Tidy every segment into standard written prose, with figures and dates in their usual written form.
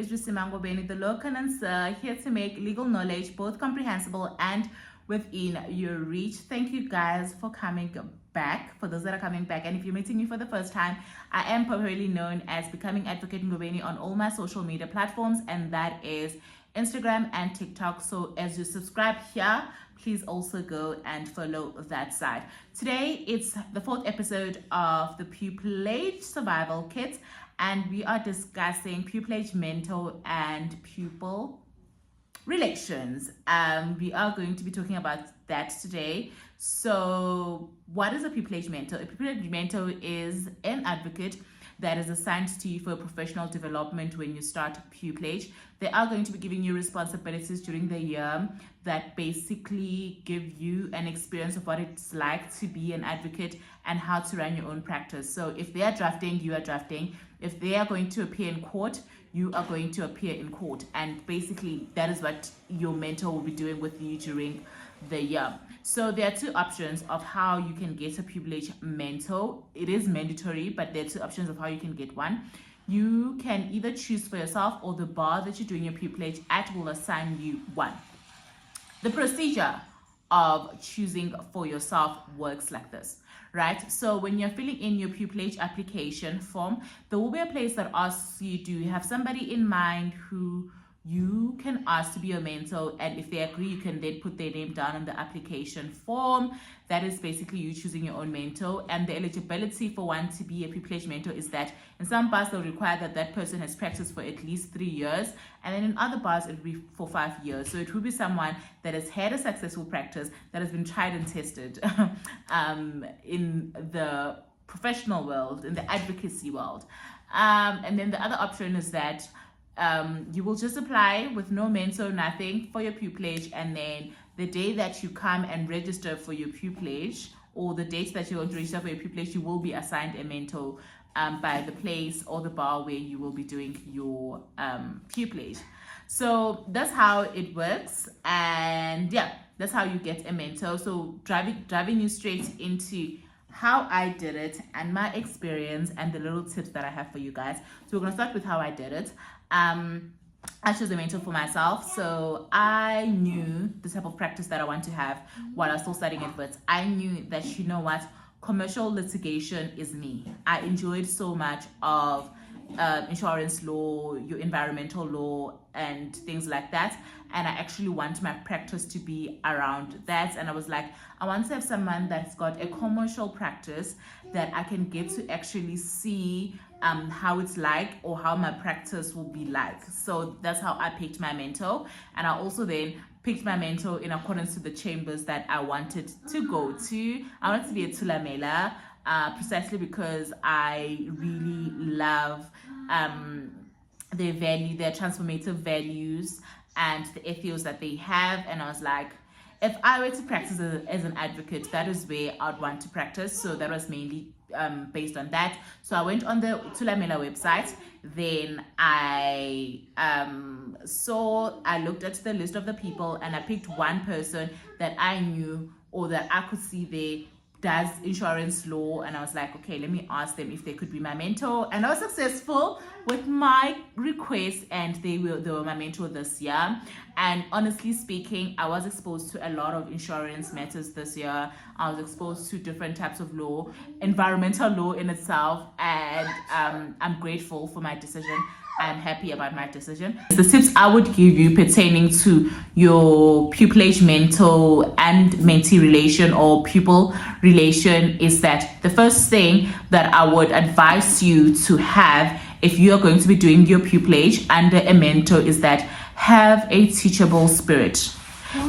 introduce Simango Beni, the law connoisseur, here to make legal knowledge both comprehensible and within your reach. Thank you guys for coming back. For those that are coming back, and if you're meeting me for the first time, I am popularly known as Becoming Advocate Ngobeni on all my social media platforms, and that is Instagram and TikTok. So as you subscribe here, please also go and follow that side. Today it's the 4th episode of the Pupillage Survival Kit, and we are discussing pupillage, mentor and pupil relations. We are going to be talking about that today. So what is a pupillage mentor? A pupillage mentor is an advocate that is assigned to you for professional development when you start pupillage. They are going to be giving you responsibilities during the year that basically give you an experience of what it's like to be an advocate and how to run your own practice. So if they are drafting, you are drafting. If they are going to appear in court, you are going to appear in court. And basically that is what your mentor will be doing with you during the year. So there are two options of how you can get a pupillage mentor. It is mandatory, but there are two options of how you can get one. You can either choose for yourself, or the bar that you're doing your pupillage at will assign you one. The procedure of choosing for yourself works like this, right? So when you're filling in your pupillage application form, there will be a place that asks you, do you have somebody in mind who you can ask to be your mentor? And if they agree, you can then put their name down on the application form. That is basically you choosing your own mentor. And the eligibility for one to be a pupillage mentor is that in some bars they'll require that that person has practiced for at least 3 years, and then in other bars it will be for 5 years. So it will be someone that has had a successful practice, that has been tried and tested in the professional world, in the advocacy world. And then the other option is that you will just apply with no mentor, nothing, for your pupillage, and then the day that you come and register for your pupillage, or the date that you're going to register for your pupillage, you will be assigned a mentor by the place or the bar where you will be doing your pupillage. So that's how it works, and yeah, that's how you get a mentor. So driving you straight into how I did it and my experience and the little tips that I have for you guys. So we're gonna start with how I did it. I chose a mentor for myself. So I knew the type of practice that I want to have while I was still studying at Wits. I knew that, you know what, commercial litigation is me. I enjoyed so much of insurance law, your environmental law and things like that, and I actually want my practice to be around that. And I was like, I want to have someone that's got a commercial practice that I can get to actually see how it's like, or how my practice will be like. So that's how I picked my mentor, and I also then picked my mentor in accordance to the chambers that I wanted to go to. I wanted to be a Thulamela, precisely because I really love their value, their transformative values and the ethos that they have. And I was like, if I were to practice as an advocate, that is where I'd want to practice. So that was mainly based on that. So I went on the Thulamela website. Then I looked at the list of the people, and I picked one person that I knew, or that I could see there does insurance law, and I was like, okay, let me ask them if they could be my mentor. And I was successful with my request, and they were my mentor this year. And honestly speaking, I was exposed to a lot of insurance matters this year. I was exposed to different types of law, environmental law in itself, and I'm grateful for my decision. I'm happy about my decision. The tips I would give you pertaining to your pupillage mentor and mentee relation, or pupil relation, is that the first thing that I would advise you to have if you are going to be doing your pupillage under a mentor is that have a teachable spirit.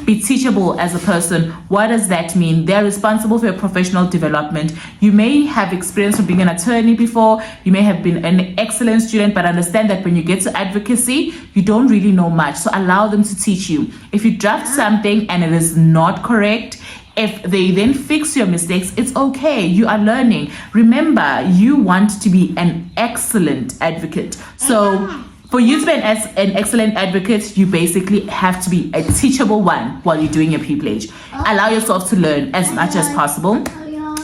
Be teachable as a person. What does that mean? They're responsible for your professional development. You may have experience from being an attorney before. You may have been an excellent student, but understand that when you get to advocacy, you don't really know much. So allow them to teach you. If you draft something and it is not correct, if they then fix your mistakes, it's okay. You are learning. Remember, you want to be an excellent advocate. So for you to be an excellent advocate, you basically have to be a teachable one while you're doing your pupillage. Allow yourself to learn as much as possible.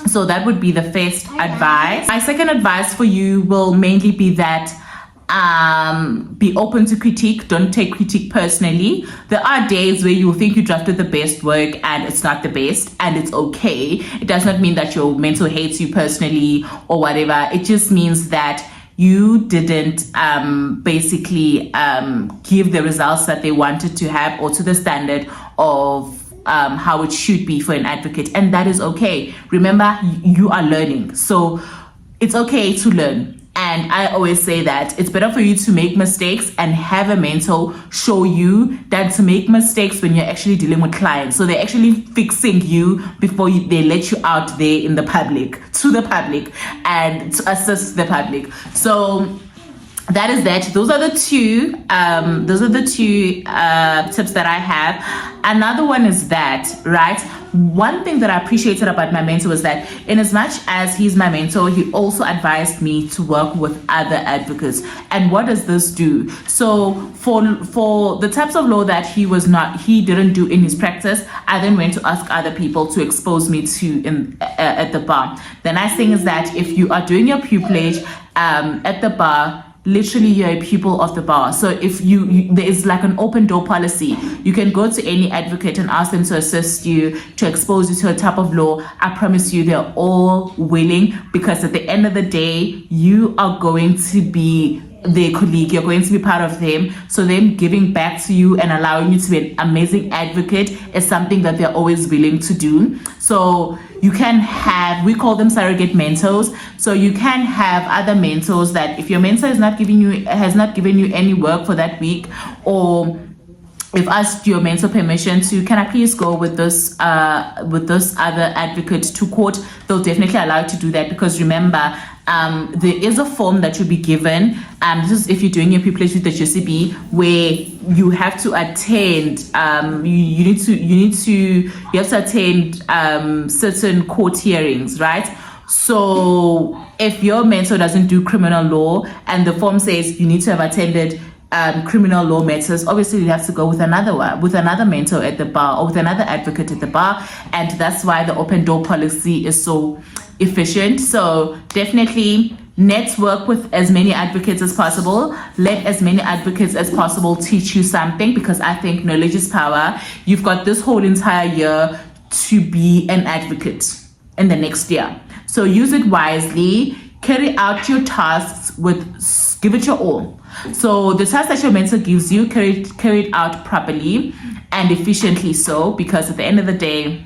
So that would be the first advice. My second advice for you will mainly be that Be open to critique. Don't take critique personally. There are days where you think you drafted the best work and it's not the best, and it's okay. It does not mean that your mentor hates you personally or whatever. It just means that you didn't basically give the results that they wanted to have, or to the standard of how it should be for an advocate, and that is okay. Remember, you are learning, so it's okay to learn. And I always say that it's better for you to make mistakes and have a mentor show you than to make mistakes when you're actually dealing with clients. So they're actually fixing you before they let you out there in the public, to the public, and to assist the public. So that is that. Those are the two tips that I have. Another one is that, right, one thing that I appreciated about my mentor was that in as much as he's my mentor, he also advised me to work with other advocates. And what does this do? So for the types of law that he didn't do in his practice, I then went to ask other people to expose me to at the bar. The nice thing is that if you are doing your pupillage at the bar, literally you're a pupil of the bar. So if there is like an open door policy, you can go to any advocate and ask them to assist you, to expose you to a type of law. I promise you they're all willing, because at the end of the day, you are going to be their colleague, you're going to be part of them. So them giving back to you and allowing you to be an amazing advocate is something that they're always willing to do. So you can have, we call them surrogate mentors. So you can have other mentors that if your mentor has not given you any work for that week, or if asked your mentor permission to, can I please go with this other advocate to court, they'll definitely allow you to do that. Because remember, there is a form that you'll be given. This is if you're doing your pupillage with the GCB, where you have to attend. You have to attend certain court hearings, right? So if your mentor doesn't do criminal law and the form says you need to have attended criminal law matters, obviously you have to go with another mentor at the bar, or with another advocate at the bar. And that's why the open door policy is so efficient. So definitely network with as many advocates as possible. Let as many advocates as possible teach you something, because I think knowledge is power. You've got this whole entire year to be an advocate in the next year, so use it wisely. Carry out your tasks give it your all. So the task that your mentor gives you, carry it out properly and efficiently, so because at the end of the day,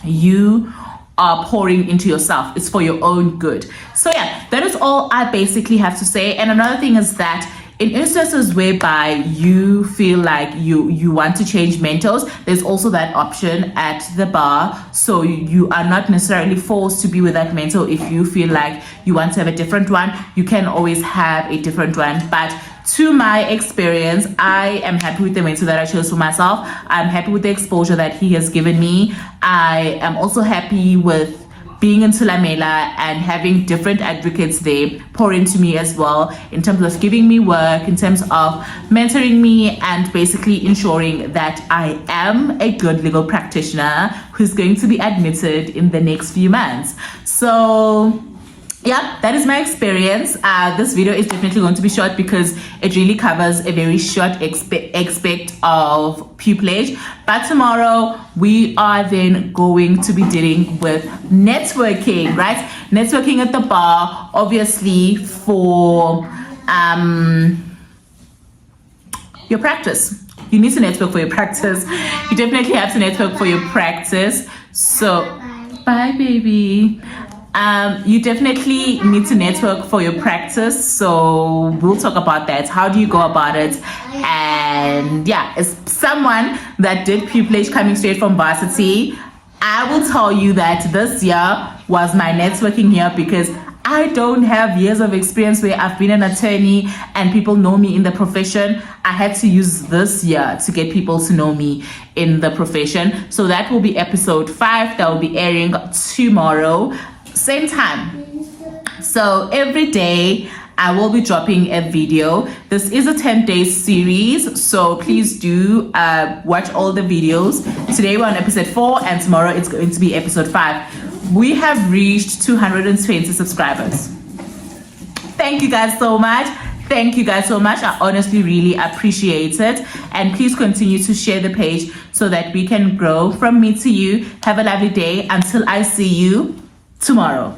you are pouring into yourself. It's for your own good. So yeah, that is all I basically have to say. And another thing is that in instances whereby you feel like you want to change mentors, there's also that option at the bar. So you are not necessarily forced to be with that mentor. If you feel like you want to have a different one, you can always have a different one. But to my experience, I am happy with the mentor that I chose for myself. I'm happy with the exposure that he has given me. I am also happy with being in Tulamela and having different advocates there pour into me as well, in terms of giving me work, in terms of mentoring me, and basically ensuring that I am a good legal practitioner who's going to be admitted in the next few months. So yeah, that is my experience. This video is definitely going to be short because it really covers a very short aspect of pupillage. But tomorrow we are then going to be dealing with networking, right? Networking at the bar, obviously for your practice. You need to network for your practice. You definitely have to network for your practice. So, bye, baby. You definitely need to network for your practice, so we'll talk about that. How do you go about it? And yeah, as someone that did pupillage coming straight from varsity, I will tell you that this year was my networking year, because I don't have years of experience where I've been an attorney and people know me in the profession. I had to use this year to get people to know me in the profession. So that will be episode 5 that will be airing tomorrow, same time. So every day I will be dropping a video. This is a 10-day series, so please do watch all the videos. Today we're on episode 4 and tomorrow it's going to be episode 5. We have reached 220 subscribers. Thank you guys so much. Thank you guys so much. I honestly really appreciate it. And please continue to share the page so that we can grow. From me to you, have a lovely day until I see you tomorrow.